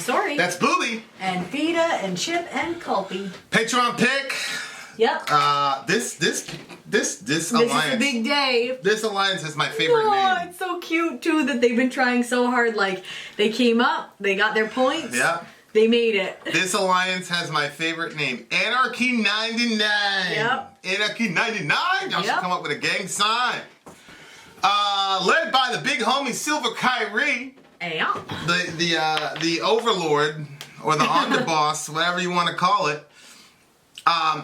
Sori. That's Booby. And Vita and Chip and Culpy. Patreon pick. Yep. This alliance. This is a big day. This alliance is my favorite name. It's so cute too that they've been trying so hard. Like they came up, they got their points. Yep. They made it. This alliance has my favorite name, Anarchy 99. Yep. Anarchy 99. Y'all should come up with a gang sign. Led by the big homie Silver Kyrie. Yeah. The overlord or the underboss, whatever you want to call it.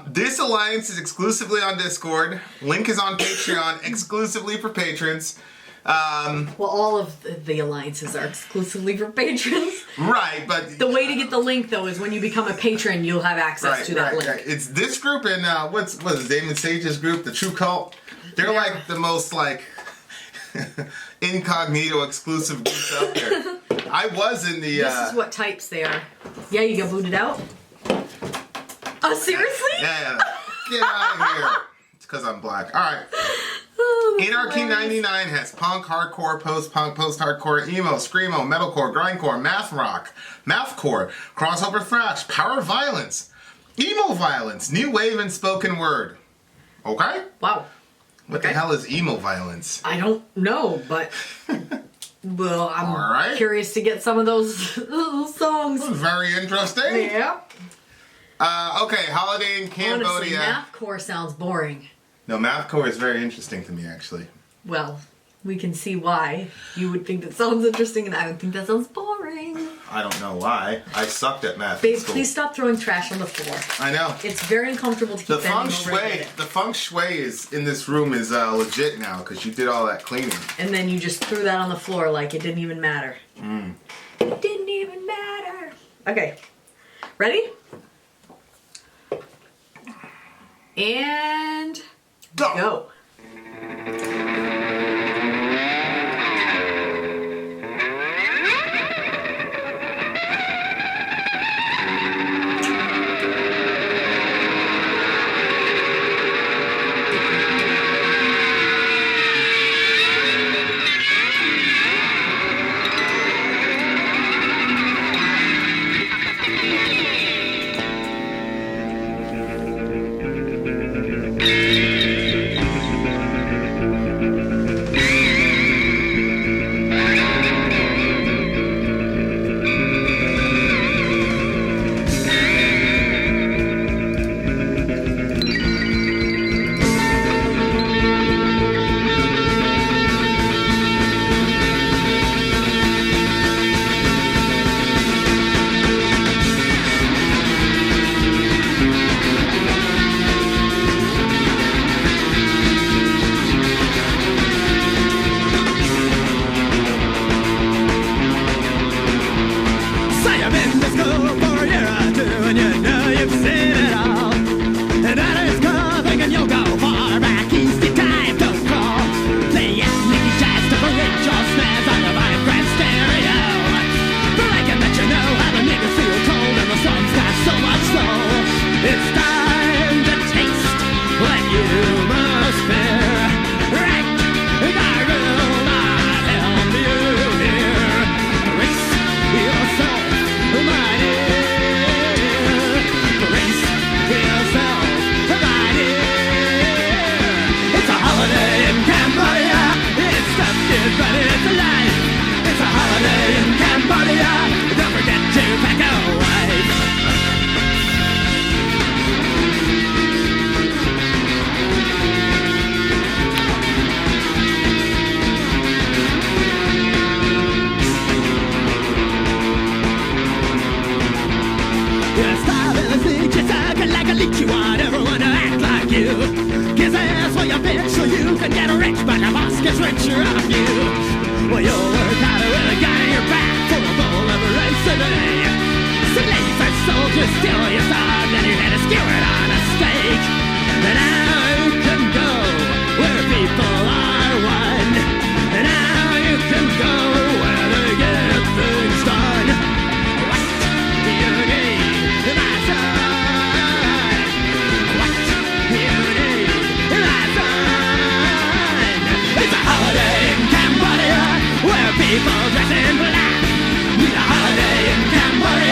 This alliance is exclusively on Discord. Link is on Patreon, exclusively for patrons. Well, all of the alliances are exclusively for patrons. Right, but the way to get the link though is when you become a patron, you'll have access to that link. Right. It's this group and what is Damon Sage's group, the True Cult. They're like the most like incognito exclusive groups out there. I was in the. This is what types they are. Yeah, you got booted out. Oh, seriously? Yeah. Get out of here. It's because I'm black. All right. Oh, Anarchy 99 has punk, hardcore, post-punk, post-hardcore, emo, screamo, metalcore, grindcore, math rock, mathcore, crossover thrash, power violence, emo violence, new wave, and spoken word. Okay? Wow. What the hell is emo violence? I don't know, but well, I'm curious to get some of those songs. Very interesting. Yeah. Okay, holiday in Cambodia. Honestly, mathcore sounds boring. No, mathcore is very interesting to me, actually. Well, we can see why you would think that sounds interesting, and I would think that sounds boring. I don't know why. I sucked at math. Babe, please stop throwing trash on the floor. I know. It's very uncomfortable to keep bending over it. The feng shui is in this room is legit now because you did all that cleaning. And then you just threw that on the floor like it didn't even matter. It didn't even matter. Okay, ready? And go. People dressed in black. Need a holiday in Cambodia.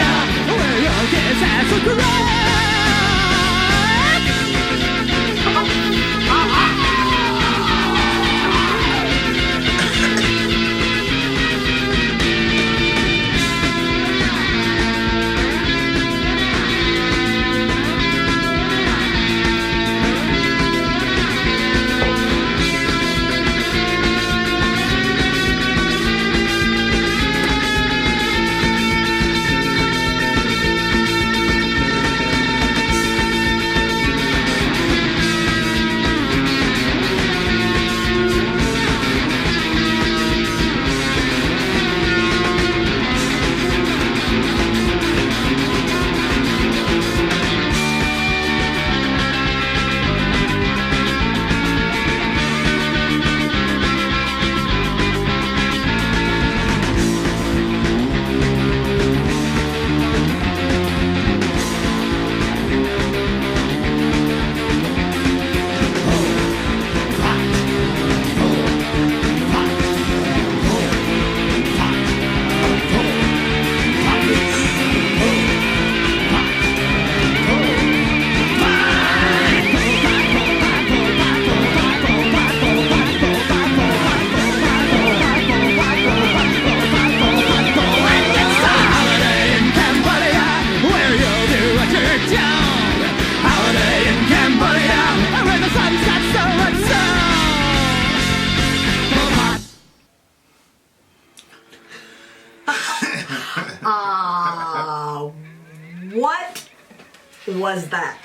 was that?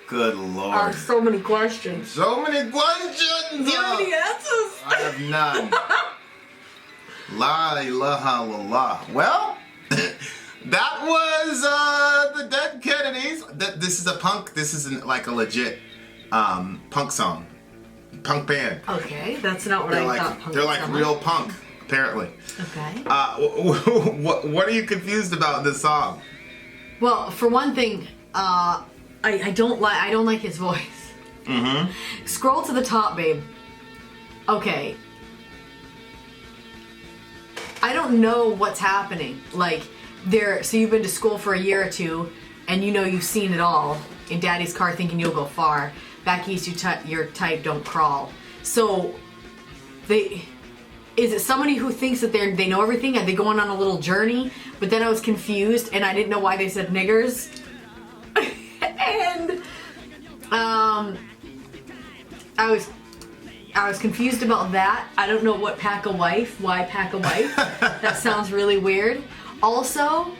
Good I Lord. have so many questions. So many questions! Do you have any answers? I have none. La ilaha illallah. Well, that was the Dead Kennedys. This is a punk. This isn't like a legit punk song, punk band. Okay, that's not what I thought. Punk they're like sounded. real punk, apparently. Okay. What are you confused about in this song? Well, for one thing, I don't like his voice. Mm-hmm. Scroll to the top, babe. Okay. I don't know what's happening. Like, so you've been to school for a year or two, and you know you've seen it all. In Daddy's car, thinking you'll go far. Back east, your type don't crawl. So, is it somebody who thinks that they know everything? Are they going on a little journey? But then I was confused, and I didn't know why they said niggers. And I was confused about that. I don't know what pack a wife. Why pack a wife? That sounds really weird. Also,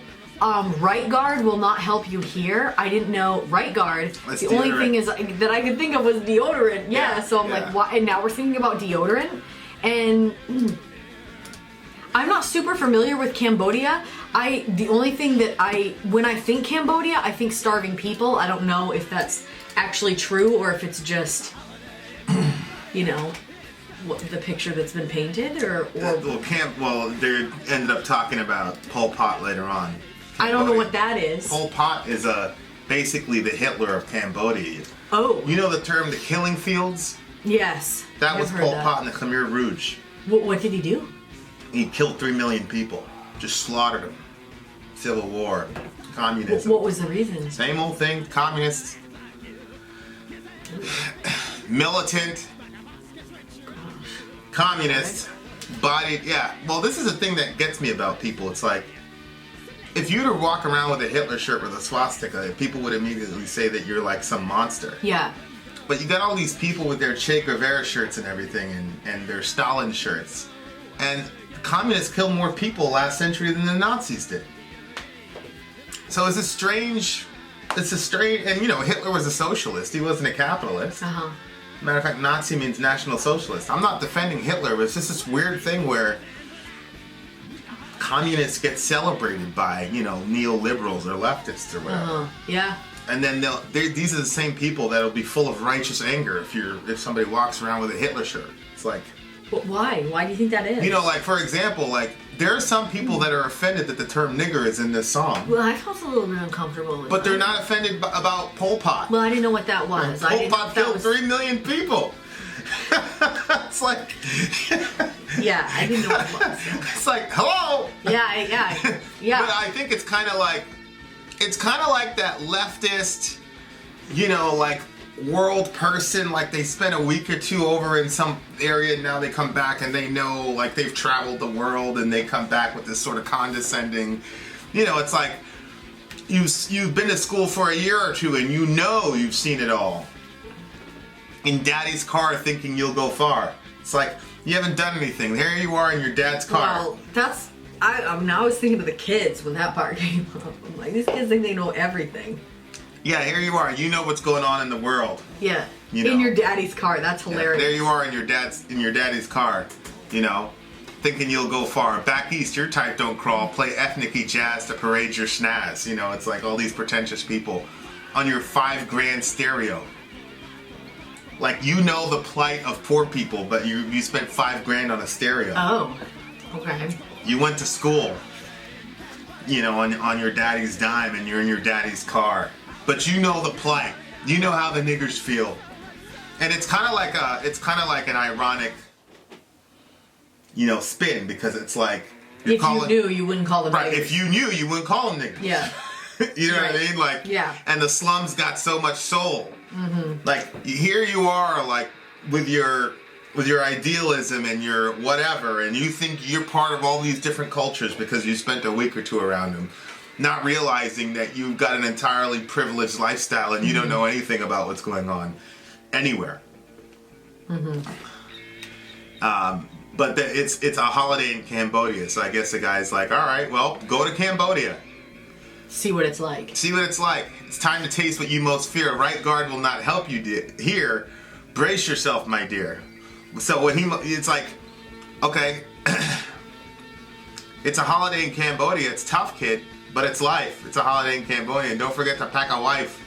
right guard will not help you here. I didn't know right guard. That's the deodorant. only thing is that I could think of was deodorant. Yeah. So I'm yeah. like, why? And now we're thinking about deodorant, and I'm not super familiar with Cambodia. The only thing that when I think Cambodia, I think starving people. I don't know if that's actually true or if it's just, the picture that's been painted or Well, they ended up talking about Pol Pot later on. I don't know what that is. Pol Pot is basically the Hitler of Cambodia. Oh. You know the term the killing fields? Yes. That I've was heard Pol that. Pot in the Khmer Rouge. What did he do? He killed 3 million people. Just slaughtered them. Civil War. Communism. What was the reason? Same old thing. Communists. Militant. Communists. Bodied. Yeah. Well, this is the thing that gets me about people. It's like, if you were to walk around with a Hitler shirt with a swastika, people would immediately say that you're like some monster. Yeah. But you got all these people with their Che Guevara shirts and everything, and their Stalin shirts. And communists killed more people last century than the Nazis did. So it's a strange, and Hitler was a socialist. He wasn't a capitalist. Uh-huh. Matter of fact, Nazi means National Socialist. I'm not defending Hitler, but it's just this weird thing where communists get celebrated by, neoliberals or leftists or whatever. Uh-huh. Yeah. And then these are the same people that'll be full of righteous anger if somebody walks around with a Hitler shirt. It's like, But why? Why do you think that is? like for example, there are some people that are offended that the term nigger is in this song. Well, I felt a little bit uncomfortable with But they're that. not offended about Pol Pot. Well, I didn't know what that was. I Pol didn't know Pot if that killed was... 3 million people. It's like... Yeah, I didn't know what it was. It's like, hello! Yeah. But I think it's kind of like that leftist, world person, like they spent a week or two over in some area and now they come back and they know, like they've traveled the world and they come back with this sort of condescending, it's like you've been to school for a year or two and you've seen it all. In Daddy's car thinking you'll go far. It's like, you haven't done anything. Here you are in your dad's car. Well, that's... I was thinking of the kids when that part came up. I'm like, these kids think they know everything. Yeah, here you are. You know what's going on in the world. Yeah. You know. In your daddy's car. That's hilarious. There you are in your daddy's car, thinking you'll go far. Back east, your type don't crawl. Play ethnic-y jazz to parade your snaz. It's like all these pretentious people on your $5,000 stereo. Like, the plight of poor people, but you spent $5,000 on a stereo. Oh, okay. You went to school, on your daddy's dime, and you're in your daddy's car. But you know the plight. You know how the niggers feel. And it's kind of like an ironic, spin, because it's like If you knew, you wouldn't call them right. niggers. If you knew, you wouldn't call them niggers. Yeah. You know Right. what I mean? Like, Yeah. And the slums got so much soul. Mm-hmm. Like, here you are, like, with your idealism and your whatever, and you think you're part of all these different cultures because you spent a week or two around them, not realizing that you've got an entirely privileged lifestyle and you don't know anything about what's going on anywhere. Mm-hmm. but it's a holiday in Cambodia. So I guess the guy's like, all right, well, go to Cambodia. See what it's like. See what it's like. It's time to taste what you most fear. A right guard will not help you here. Brace yourself, my dear. So when it's like, okay, it's a holiday in Cambodia. It's tough, kid, but it's life. It's a holiday in Cambodia. And don't forget to pack a wife.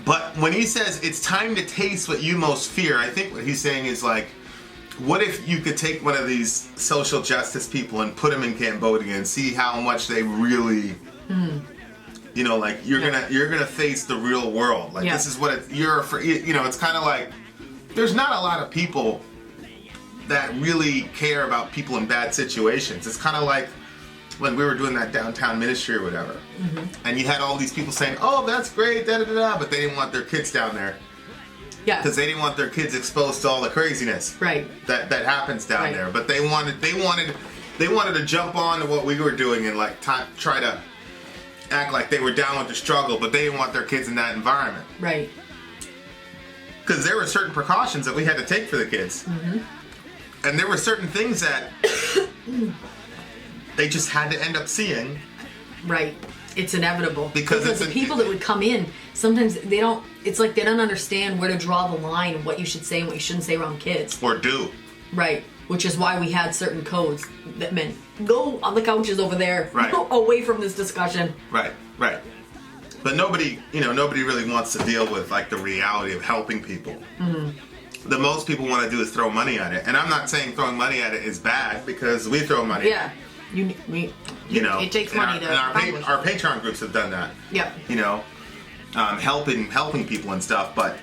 But when he says it's time to taste what you most fear, I think what he's saying is like, what if you could take one of these social justice people and put them in Cambodia and see how much they really, you know, like you're gonna face the real world. Like this is what you're afraid. You know, it's kind of like there's not a lot of people that really care about people in bad situations. It's kind of like when we were doing that downtown ministry or whatever, and you had all these people saying, "Oh, that's great, da da da da," but they didn't want their kids down there. Yeah. Because they didn't want their kids exposed to all the craziness. Right. That happens down there. But they wanted to jump on to what we were doing and like try to act like they were down with the struggle, but they didn't want their kids in that environment. Right. Because there were certain precautions that we had to take for the kids. And there were certain things that they just had to end up seeing. Right. It's inevitable. Because the people that would come in, sometimes it's like they don't understand where to draw the line of what you should say and what you shouldn't say around kids. Or do. Right. Which is why we had certain codes that meant go on the couches over there. Right. Go away from this discussion. Right. Right. But nobody really wants to deal with like the reality of helping people. The most people want to do is throw money at it. And I'm not saying throwing money at it is bad because we throw money at it. It takes money to accomplish. Our Patreon groups have done that. Yep. You know, helping people and stuff, but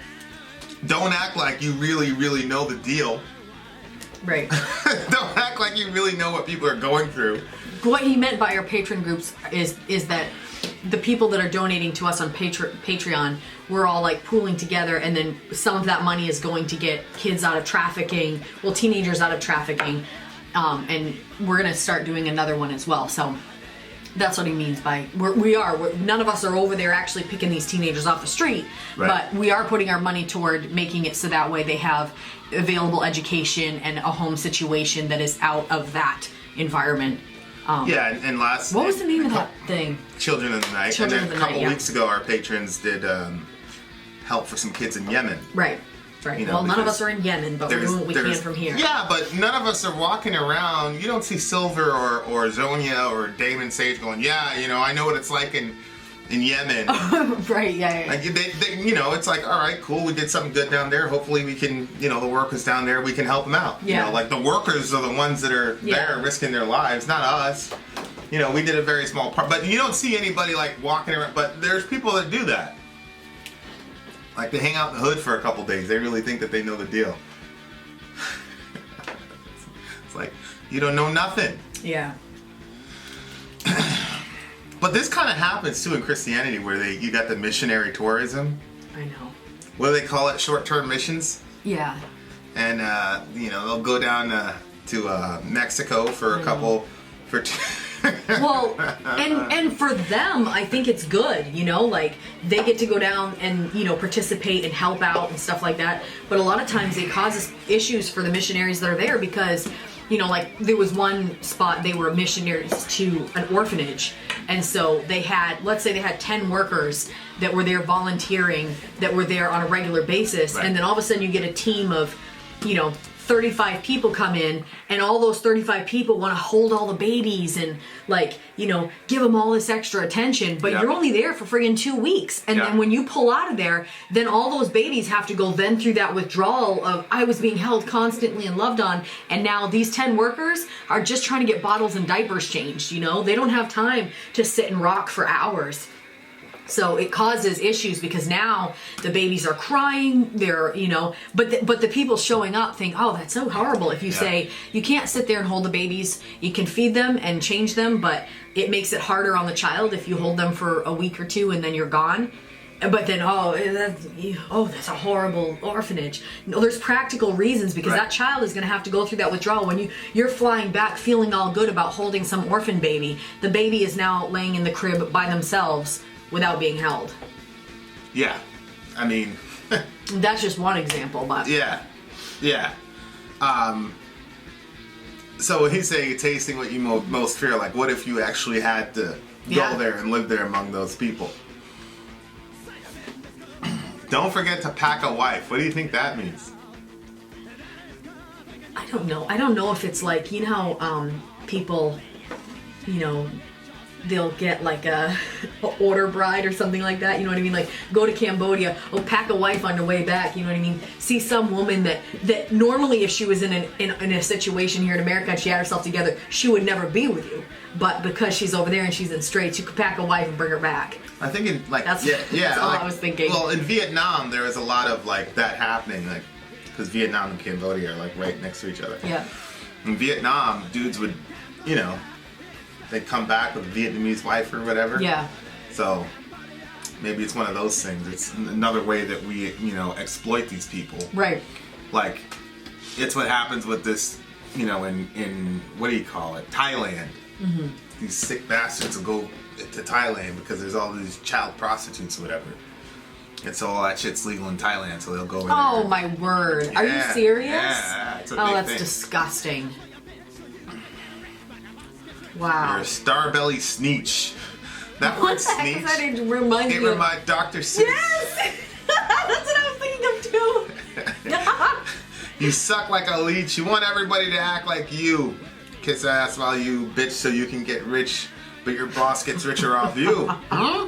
don't act like you really, really know the deal. Right. Don't act like you really know what people are going through. What he meant by our patron groups is that the people that are donating to us on Patreon, we're all like pooling together, and then some of that money is going to get kids out of trafficking, teenagers out of trafficking. And we're going to start doing another one as well. So that's what he means by none of us are over there actually picking these teenagers off the street, but we are putting our money toward making it so that way they have available education and a home situation that is out of that environment. And last... What was the name of that thing? Children of the Night. And then a couple weeks ago, our patrons did help for some kids in Yemen. Right. Right. You know, none of us are in Yemen, but we're doing what we can from here. Yeah, but none of us are walking around. You don't see Silver or Zonia or Damon Sage going, I know what it's like in Yemen. Right, yeah. Like it's like, all right, cool, we did something good down there. Hopefully we can, the workers down there, we can help them out. Yeah. Like the workers are the ones that are there risking their lives, not us. We did a very small part. But you don't see anybody like walking around. But there's people that do that. Like they hang out in the hood for a couple days. They really think that they know the deal. It's like, you don't know nothing. Yeah. But this kind of happens too in Christianity where you got the missionary tourism. I know. What do they call it? Short-term missions? Yeah. And, they'll go down to Mexico for a couple... Well, and for them, I think it's good, like they get to go down and, participate and help out and stuff like that. But a lot of times it causes issues for the missionaries that are there because, like there was one spot, they were missionaries to an orphanage. And so let's say they had 10 workers that were there volunteering, that were there on a regular basis. Right. And then all of a sudden you get a team of, 35 people come in, and all those 35 people want to hold all the babies and give them all this extra attention, but you're only there for friggin' 2 weeks. And then when you pull out of there, then all those babies have to go then through that withdrawal of I was being held constantly and loved on, and now these 10 workers are just trying to get bottles and diapers changed, they don't have time to sit and rock for hours. So it causes issues because now the babies are crying, but the people showing up think, oh, that's so horrible. If you say, you can't sit there and hold the babies, you can feed them and change them, but it makes it harder on the child if you hold them for a week or two and then you're gone. But then, that's a horrible orphanage. No, there's practical reasons because that child is going to have to go through that withdrawal. When you're flying back feeling all good about holding some orphan baby, the baby is now laying in the crib by themselves without being held. Yeah. I mean... That's just one example, but... Yeah. Yeah. So when he's saying tasting what you most fear, like what if you actually had to go there and live there among those people? Don't forget to pack a wife. What do you think that means? I don't know. I don't know if it's like, you know how people, you know, they'll get like a order bride or something like that. You know what I mean? Like go to Cambodia, pack a wife on the way back. You know what I mean? See some woman that normally if she was in a situation here in America and she had herself together, she would never be with you. But because she's over there and she's in straits, you could pack a wife and bring her back. I think in like that's like, all I was thinking. Well, in Vietnam there was a lot of like that happening, like because Vietnam and Cambodia are like right next to each other. Yeah. In Vietnam, dudes would, you know, they'd come back with a Vietnamese wife or whatever. Yeah. So maybe it's one of those things. It's another way that we, you know, exploit these people. Right. Like, it's what happens with this, you know, in what do you call it? Thailand. Mm-hmm. These sick bastards will go to Thailand because there's all these child prostitutes or whatever. And so all that shit's legal in Thailand, so they'll go in there. Oh my word. Are you serious? Yeah, it's a big that's thing. Disgusting. Wow. You're a starbelly sneech. That What word the heck sneech. does that remind you? It reminds Dr. Seuss. Yes! That's what I was thinking of too. You suck like a leech. You want everybody to act like you. Kiss ass while you bitch so you can get rich, but your boss gets richer off you. Huh?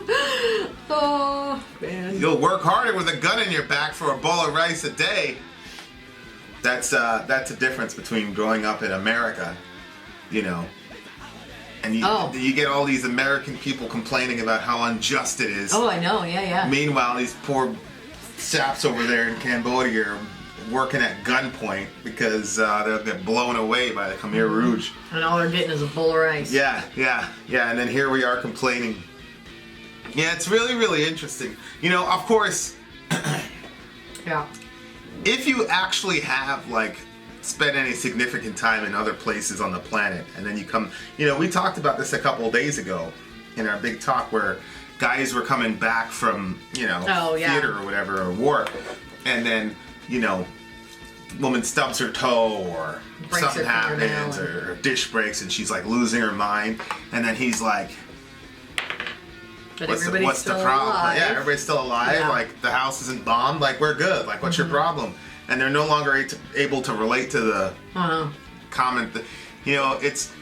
Oh, man. You'll work harder with a gun in your back for a bowl of rice a day. That's a difference between growing up in America, you know, and you get all these American people complaining about how unjust it is. Oh, I know. Yeah. Meanwhile, these poor saps over there in Cambodia are working at gunpoint because they'll get blown away by the Khmer Rouge. And all they're getting is a bowl of rice. Yeah. And then here we are complaining. Yeah, it's really, really interesting. You know, of course, Yeah. if you actually have, like, spent any significant time in other places on the planet, and then you come, you know, we talked about this a couple of days ago in our big talk where guys were coming back from, you know, theater or whatever, or war, and then, you know, woman stubs her toe or Breaks something her happens or her dish breaks and she's like losing her mind, and then he's like, But what's the problem? Alive. Yeah, everybody's still alive. Yeah. Like the house isn't bombed. Like we're good. Like what's your problem? And they're no longer able to relate to the comment. You know, it's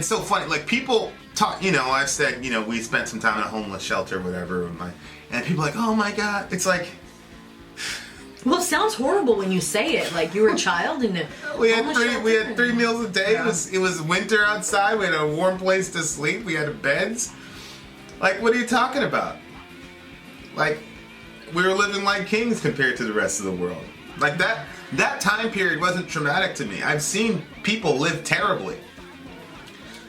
so funny. Like people talk. You know, I said, you know, we spent some time in a homeless shelter, or whatever. And people are like, oh my god. It's like. Well, it sounds horrible when you say it. Like you were a child and we had 3 meals a day. Yeah. It was winter outside. We had a warm place to sleep. We had beds. Like, what are you talking about? Like, we were living like kings compared to the rest of the world. Like, that time period wasn't traumatic to me. I've seen people live terribly.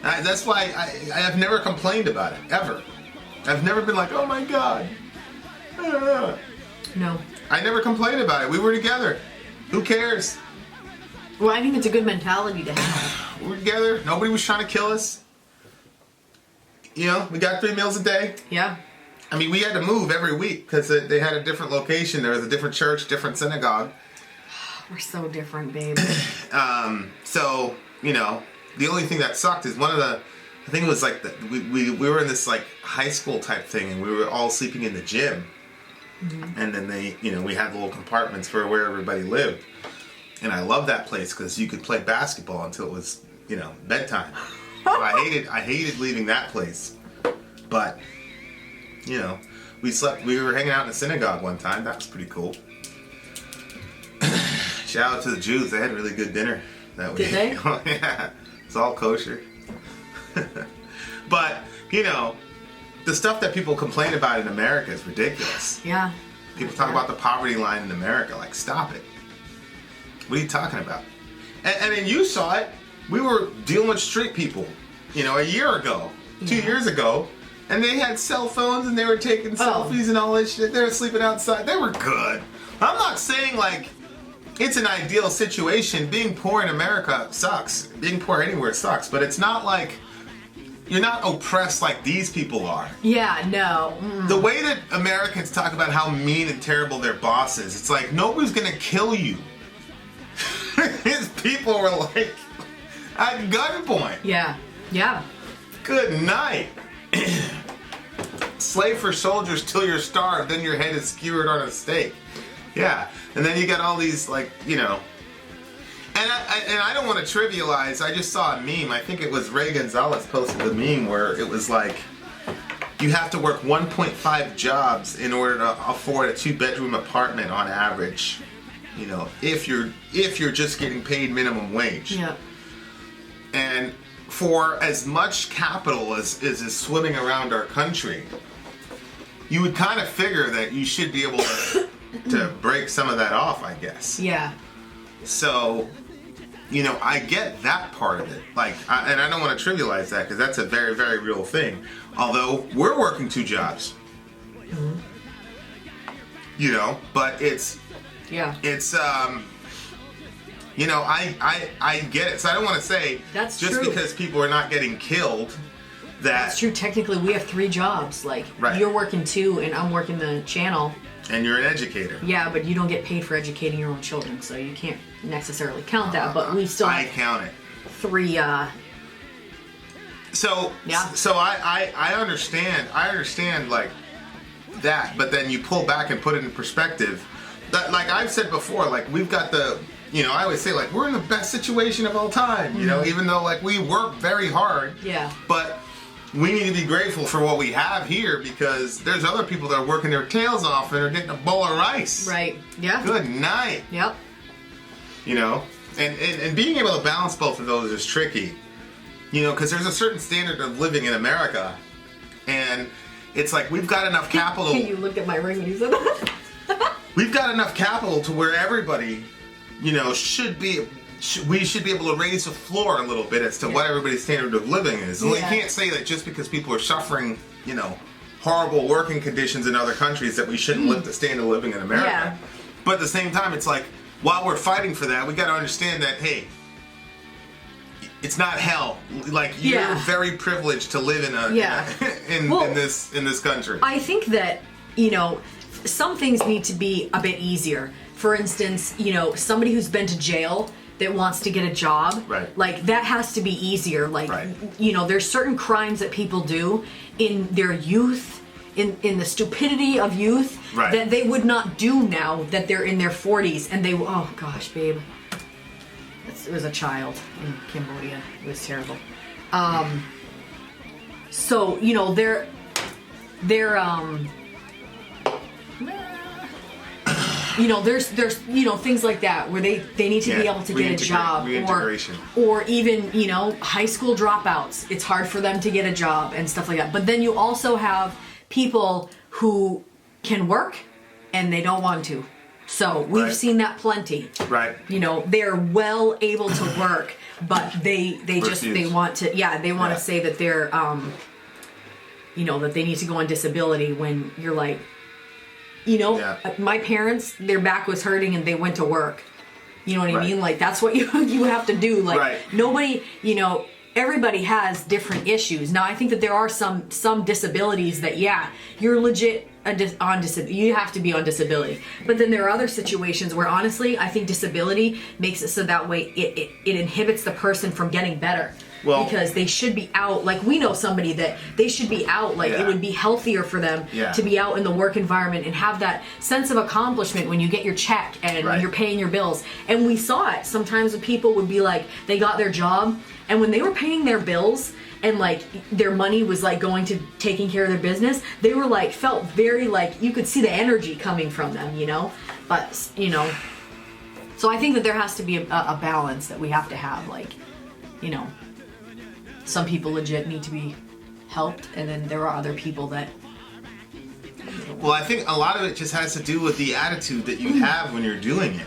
That's why I have never complained about it, ever. I've never been like, oh my god. No. I never complained about it. We were together. Who cares? Well, I think it's a good mentality to have. We were together. Nobody was trying to kill us. You know, we got 3 meals a day. Yeah. I mean, we had to move every week because they had a different location. There was a different church, different synagogue. We're so different, babe. So, you know, the only thing that sucked is I think it was like, we were in this like high school type thing and we were all sleeping in the gym. Mm-hmm. And then we had little compartments for where everybody lived. And I loved that place because you could play basketball until it was, you know, bedtime. So I hated leaving that place. But, you know, we were hanging out in a synagogue one time. That was pretty cool. Shout out to the Jews. They had really good dinner that week. Did they? Oh, yeah. It's all kosher. But, you know, the stuff that people complain about in America is ridiculous. Yeah. People talk about the poverty line in America. Like, stop it. What are you talking about? And then you saw it. We were dealing with street people, you know, a year ago, 2 years ago, and they had cell phones and they were taking selfies and all this shit. They were sleeping outside. They were good. I'm not saying like it's an ideal situation. Being poor in America sucks. Being poor anywhere sucks. But it's not like you're not oppressed like these people are. Yeah, no. The way that Americans talk about how mean and terrible their boss is, it's like nobody's gonna kill you. His people were like at gunpoint. Yeah. Yeah. Good night. Slave for soldiers till you're starved, then your head is skewered on a stake. Yeah, and then you got all these like, you know, and I don't want to trivialize. I just saw a meme. I think it was Ray Gonzalez posted the meme where it was like, you have to work 1.5 jobs in order to afford a 2-bedroom apartment on average. You know, if you're just getting paid minimum wage. Yeah. And for as much capital as is swimming around our country, you would kind of figure that you should be able to break some of that off, I guess. Yeah. So, you know, I get that part of it. Like, and I don't want to trivialize that because that's a very, very real thing. Although we're working 2 jobs. Mm-hmm. You know, but it's you know, I get it. So I don't want to say that's just true. because people are not getting killed that's true. Technically, we have 3 jobs. Like, you're working 2 and I'm working the channel. And you're an educator. Yeah, but you don't get paid for educating your own children, so you can't necessarily count that. But we still I count it. 3. So yeah. So I understand like that, but then you pull back and put it in perspective. That, like I've said before, like we've got the, you know, I always say like we're in the best situation of all time. You know, even though like we work very hard. Yeah. But we need to be grateful for what we have here because there's other people that are working their tails off and are getting a bowl of rice. Right. Yeah. Good night. Yep. You know, and being able to balance both of those is tricky. You know, because there's a certain standard of living in America, and it's like we've got enough capital. You looked at my ring when you said that. We've got enough capital to where everybody, you know, we should be able to raise the floor a little bit as to what everybody's standard of living is. And we can't say that just because people are suffering, you know, horrible working conditions in other countries that we shouldn't lift the standard of living in America. Yeah. But at the same time, it's like while we're fighting for that, we got to understand that hey, it's not hell. Like you're very privileged to live in in this country. I think that, you know, some things need to be a bit easier. For instance, you know, somebody who's been to jail that wants to get a job, like that has to be easier. Like, you know, there's certain crimes that people do in their youth, in the stupidity of youth, that they would not do now that they're in their 40s, and they, oh gosh, babe. It was a child in Cambodia. It was terrible. So, you know, they're you know, there's you know, things like that where they need to be able to get a job, or even, you know, high school dropouts. It's hard for them to get a job and stuff like that. But then you also have people who can work and they don't want to. So we've seen that plenty. Right. You know, they're well able to work, but they want to say that they're you know, that they need to go on disability when you're like, you know, my parents, their back was hurting and they went to work. You know what I mean? Like that's what you have to do. Like nobody, you know, everybody has different issues. Now I think that there are some disabilities that you're legit on disability. You have to be on disability. But then there are other situations where honestly, I think disability makes it so that way it inhibits the person from getting better. Well, because they should be out. Like we know somebody that they should be out. Like it would be healthier for them to be out in the work environment and have that sense of accomplishment when you get your check and when you're paying your bills. And we saw it. Sometimes when people would be like, they got their job, and when they were paying their bills and like their money was like going to taking care of their business, they were like felt very like you could see the energy coming from them, you know. But you know, so I think that there has to be a balance that we have to have. Like, you know. Some people legit need to be helped, and then there are other people that... Well, I think a lot of it just has to do with the attitude that you have when you're doing it.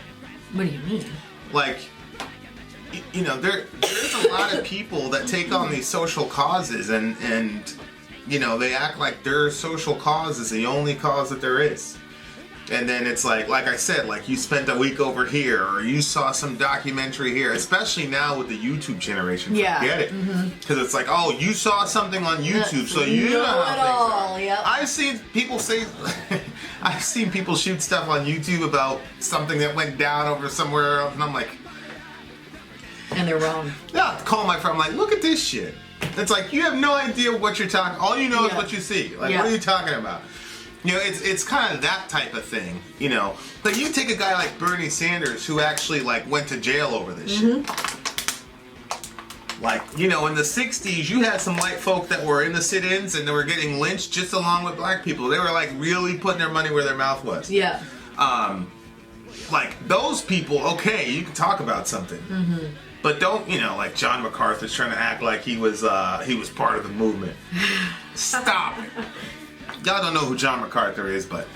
What do you mean? Like, you know, there's a lot of people that take on these social causes and you know, they act like their social cause is the only cause that there is. And then it's like I said, like you spent a week over here, or you saw some documentary here, especially now with the YouTube generation. Forget it. Because it's like, oh, you saw something on YouTube, so you know how things are. I've seen people say, I've seen people shoot stuff on YouTube about something that went down over somewhere else, and I'm like, And they're wrong. Yeah, call my friend. I'm like, look at this shit. It's like, you have no idea what you're talking. All you know is what you see. Like, what are you talking about? You know, it's kind of that type of thing. You know, like you take a guy like Bernie Sanders who actually like went to jail over this shit. Like, you know, in the 60s, you had some white folk that were in the sit-ins and they were getting lynched just along with black people. They were like really putting their money where their mouth was. Yeah. Like those people, okay, you can talk about something. But don't, you know, like John MacArthur's trying to act like he was part of the movement. Stop it. Y'all don't know who John MacArthur is, but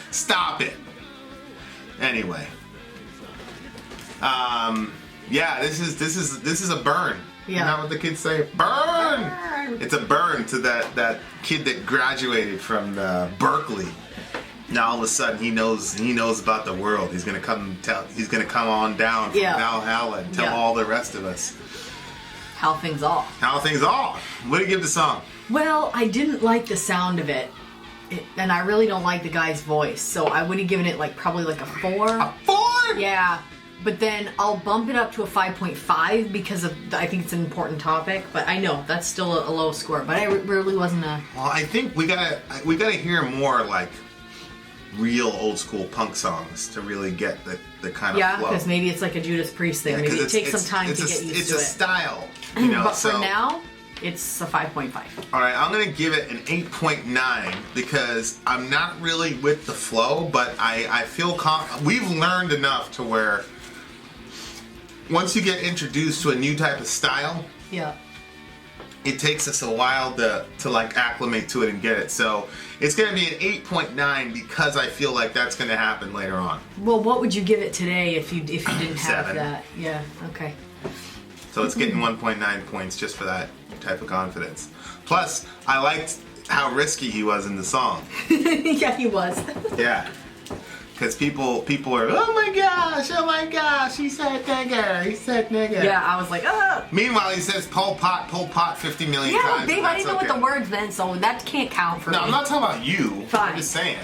stop it. Anyway, yeah, this is a burn. Yeah. Isn't that what the kids say? Burn. It's a burn to that kid that graduated from Berkeley. Now all of a sudden he knows about the world. He's gonna come on down from Valhalla and tell all the rest of us how things are. What do you give the song? Well, I didn't like the sound of it, and I really don't like the guy's voice, so I would have given it probably a 4. A 4? Yeah, but then I'll bump it up to a 5.5 because I think it's an important topic. But I know that's still a low score. But I really wasn't a. Well, I think we gotta hear more like real old school punk songs to really get the kind of flow. Because maybe it's like a Judas Priest thing. Maybe it takes some time to get used to it. It's a style, you know. But for now, it's a 5.5. All right, I'm gonna give it an 8.9 because I'm not really with the flow, but I feel we've learned enough to where once you get introduced to a new type of style, it takes us a while to like acclimate to it and get it. So it's going to be an 8.9 because I feel like that's going to happen later on. Well, what would you give it today if you didn't have 7. that? Yeah, okay. So it's getting 1.9 points just for that type of confidence. Plus, I liked how risky he was in the song. Yeah, he was. Yeah. Because people are, oh my gosh, he said nigger. Yeah, I was like, ah. Meanwhile, he says Pol Pot 50 million times. Yeah, babe, I didn't know what the words meant, so that can't count for me. No, I'm not talking about you. Fine. I'm just saying.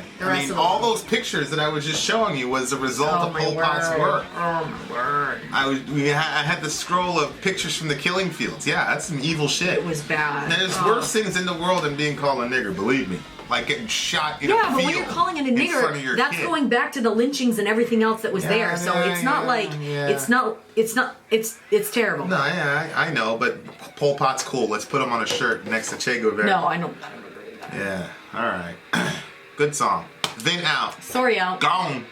All those pictures that I was just showing you was the result of Pol Pot's work. Oh my word. I had the scroll of pictures from the killing fields. Yeah, that's some evil shit. It was bad. There's worse things in the world than being called a nigger, believe me. Like getting shot in a field. Yeah, but when you're calling it a nigger, that's kid. Going back to the lynchings and everything else that was there. So it's not it's terrible. No, yeah, I know, but Pol Pot's cool. Let's put him on a shirt next to Che Guevara. No, I don't agree with that. Yeah, all right. Good song. Vin out. Sorry out. Gone.